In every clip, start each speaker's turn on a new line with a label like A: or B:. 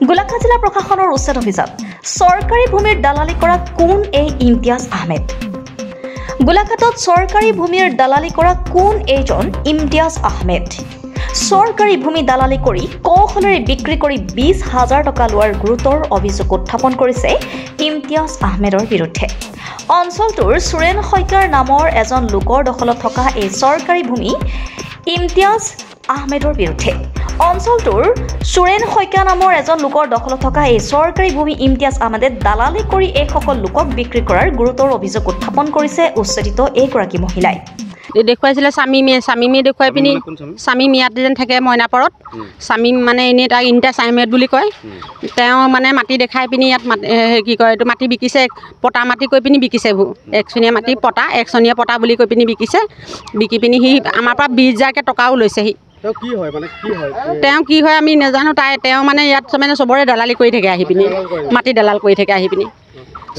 A: গোলাঘাট জিলা প্ৰশাসনৰ উচ্ছেদ অভিযান চৰকাৰী ভূমিৰ দালালি কৰা কোন এই ইমতিয়াজ আহমেদ গোলাঘাটত চৰকাৰী ভূমিৰ দালালি কৰা কোন এইজন ইমতিয়াজ আহমেদ চৰকাৰী ভূমি দালালি কৰি কৌশলেৰে বিক্ৰী কৰি 20,000 টকা লোৱাৰ গুৰুতৰ অভিযোগ উত্থাপন কৰিছে ইমতিয়াজ আহমেদৰ বিৰুদ্ধে অঞ্চলটোৰ সুৰেন শইকীয়াৰ নামৰ এজন লোকৰ দখলত থকা এই চৰকাৰী ভূমি ইমতিয়াজ আহমেদৰ বিৰুদ্ধে অঞ্চলটোৰ সুৰেন শইকীয়া নামৰ এজন লোকৰ দখলত থকা এই চৰকাৰী ভূমি ইমতিয়াজ আহমেদে দালালি কৰি এই সকল লোকক বিক্ৰী কৰাৰ গুৰুতৰ অভিযোগ উত্থাপন কৰিছে উচ্ছেদিত এইগৰাকী মহিলাই
B: দেখুৱাইছিলে স্বামীমে দেখুৱাই পিনি স্বামীম ইয়াত যেন থাকে মইনাপাৰত স্বামীম মানে এনেই তাক ইমতিয়াজ আহমেদ বুলি কয় তেওঁ মানে মাটি দেখাই পিনি ইয়াত কি কয় এইটো মাটি বিকিছে পটা মাটি কৈ পিনি বিকিছে একচনীয়া মাটি পটা একচনীয়া পটা বুলি কৈ পিনি বিকিছে বিকি পিনি সি আমাৰ পৰা 20,000কে টকাও লৈছে সি তেওঁ কি হয় আমি নাজানো তেওঁ মানে ইয়াত মানে চবৰে দালালি কৰি থাকে আহি পিনি মাটি দালাল কৰি থাকে আহি পিনি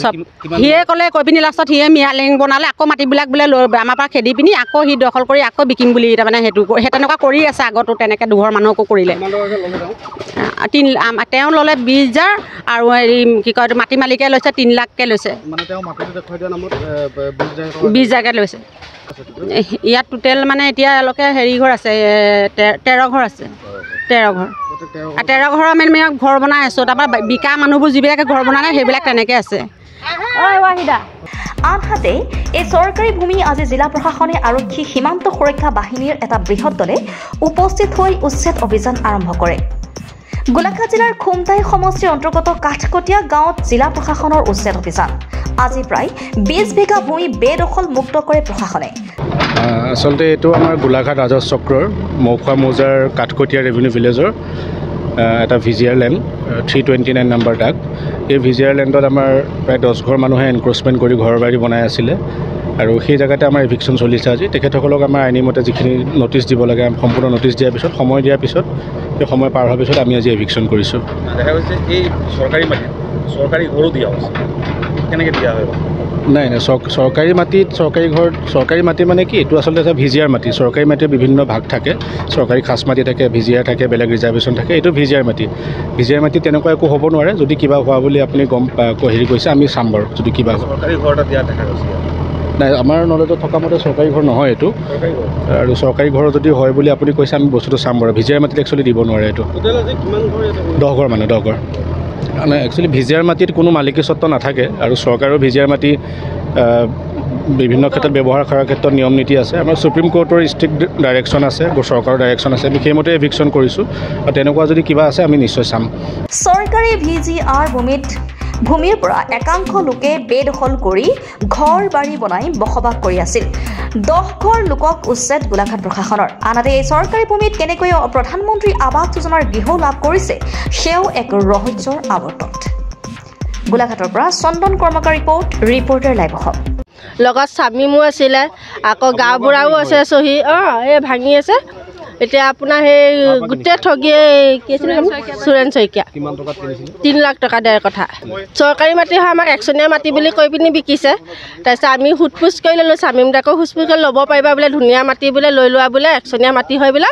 B: সব সিয়ে ক'লে কৈ পিনি লাষ্টত সিয়ে মিয়ালিং বনালে আকৌ মাটিবিলাক বোলে আমাৰ পৰা খেদি পিনি আকৌ সি দখল কৰি আকৌ বিকিম বুলি তাৰমানে সেই তেনেকুৱা কৰি আছে আগতো তেনেকৈ দুঘৰ মানুহকো কৰিলে তেওঁ ল'লে 20,000 আৰু হেৰি কি কয় মাটি মালিকে লৈছে 3 লাখকৈ লৈছে 20,000কৈ লৈছে ইয়াত টোটেল মানে এতিয়ালৈকে হেৰি ঘৰ আছে 13 ঘৰ আছে 13 ঘৰ 13 ঘৰৰ আমি ঘৰ বনাই আছোঁ তাৰপৰা বিকা মানুহবোৰ যিবিলাকে ঘৰ বনাই নাই সেইবিলাক তেনেকৈ আছে
A: আনহাতে এই চৰকাৰী ভূমি আজি জিলা প্ৰশাসনে আৰক্ষী সীমান্ত সুৰক্ষা বাহিনীৰ এটা বৃহৎ দলে উপস্থিত হৈ উচ্ছেদ অভিযান আৰম্ভ কৰে গোলাঘাট জিলাৰ খুমটাই সমষ্টিৰ অন্তৰ্গত কাঠকটীয়া গাঁৱত জিলা প্ৰশাসনৰ উচ্ছেদ অভিযান আজি প্ৰায় 20 বিঘা ভূমি বেদখল মুক্ত কৰে প্ৰশাসনে
C: আচলতে এইটো আমাৰ গোলাঘাট ৰাজহ চক্ৰৰ মৌখোৱা মৌজাৰ কাঠকটীয়া ৰেভিনিউ ভিলেজৰ এটা ভিজিআৰ লেণ্ড 329 নম্বৰ ডাক এই ভিজিআৰ লেণ্ডত আমাৰ প্ৰায় 10 ঘৰ মানুহে এনক্ৰচমেণ্ট কৰি ঘৰ বাৰী বনাই আছিলে আৰু সেই জেগাতে আমাৰ এভিকশ্যন চলিছে আজি তেখেতসকলক আমাৰ আইনীমতে যিখিনি নটিচ দিব লাগে সম্পূৰ্ণ নটিচ দিয়াৰ পিছত সময় দিয়াৰ পিছত সেই সময় পাৰ হোৱাৰ পিছত আমি আজি এভিকশ্যন কৰিছোঁ
D: দেখা গৈছে এই চৰকাৰী মাটি চৰকাৰী ঘৰো দিয়া হৈছে কেনেকৈ দিয়া হয়
C: নাই চৰকাৰী মাটিত চৰকাৰী মাটি মানে কি এইটো আচলতে এটা ভিজিআৰ মাটি চৰকাৰী মাটিৰ বিভিন্ন ভাগ থাকে চৰকাৰী খাছ মাটি থাকে ভিজিআৰ থাকে বেলেগ ৰিজাৰ্ভেশ্যন থাকে এইটো ভিজিআৰ মাটি তেনেকুৱা একো হ'ব নোৱাৰে যদি কিবা হোৱা বুলি আপুনি হেৰি কৈছে আমি চাম বাৰু যদি কিবা
D: চৰকাৰী ঘৰ এটা দিয়া দেখা গৈছে
C: নাই আমাৰ নলেজত থকা মতে চৰকাৰী ঘৰ নহয় এইটো আৰু চৰকাৰী ঘৰ যদি হয় বুলি আপুনি কৈছে আমি বস্তুটো চাম বাৰু ভিজিআৰ মাটিত একচুৱেলি দিব নোৱাৰে এইটো 10 ঘৰ মানে 10 ঘৰ মানে একচুৱেলি ভিজিআৰ মাটিত কোনো মালিকী স্বত্ব নাথাকে আৰু চৰকাৰৰ ভিজিআৰ মাটি বিভিন্ন ক্ষেত্ৰত ব্যৱহাৰ কৰাৰ ক্ষেত্ৰত নিয়ম নীতি আছে আমাৰ সুপ্ৰিম কোৰ্টৰ ষ্ট্ৰিক্ট ডাইৰেকশ্যন আছে চৰকাৰৰ ডাইৰেকশ্যন আছে আমি সেইমতে এভিকশ্যন কৰিছোঁ আৰু তেনেকুৱা যদি কিবা আছে আমি নিশ্চয় চাম
A: চৰকাৰী ভিজিআৰ ভূমিৰ পৰা একাংশ লোকে বেদখল কৰি ঘৰ বাৰী বনাই বসবাস কৰি আছিল 10 ঘৰ লোকক উচ্ছেদ গোলাঘাট প্ৰশাসনৰ আনহাতে এই চৰকাৰী ভূমিত কেনেকৈ প্ৰধানমন্ত্ৰী আৱাস যোজনাৰ গৃহ লাভ কৰিছে সেয়াও এক ৰহস্যৰ আৱৰ্তত গোলাঘাটৰ পৰা চন্দন কৰ্মকাৰ ৰিপৰ্টাৰ লাইভ অসম
B: লগত স্বামীমো আছিলে আকৌ গাঁওবুঢ়াও আছে চহী এই ভাঙি আছে এতিয়া আপোনাৰ সেই গোটেই ঠগী কি আছিলে সুৰেন শইকীয়া 3 লাখ টকা দিয়া কথা চৰকাৰী মাটি হয় আমাক একচনীয়া মাটি বুলি কৈ পিনি বিকিছে তাৰপিছত আমি সোধপোছ কৰি ল'লোঁ স্বামীমদাকো সোধপোছ কৰি ল'ব পাৰিবা বোলে ধুনীয়া মাটি বোলে লৈ লোৱা বোলে একচনীয়া মাটি হয় বোলে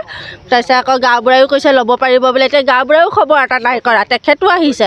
B: তাৰপিছত আকৌ গাঁওবুঢ়ায়ো কৈছে ল'ব পাৰিব বোলে এতিয়া গাঁওবুঢ়ায়ো খবৰ এটা নাই কৰা তেখেতো আহিছে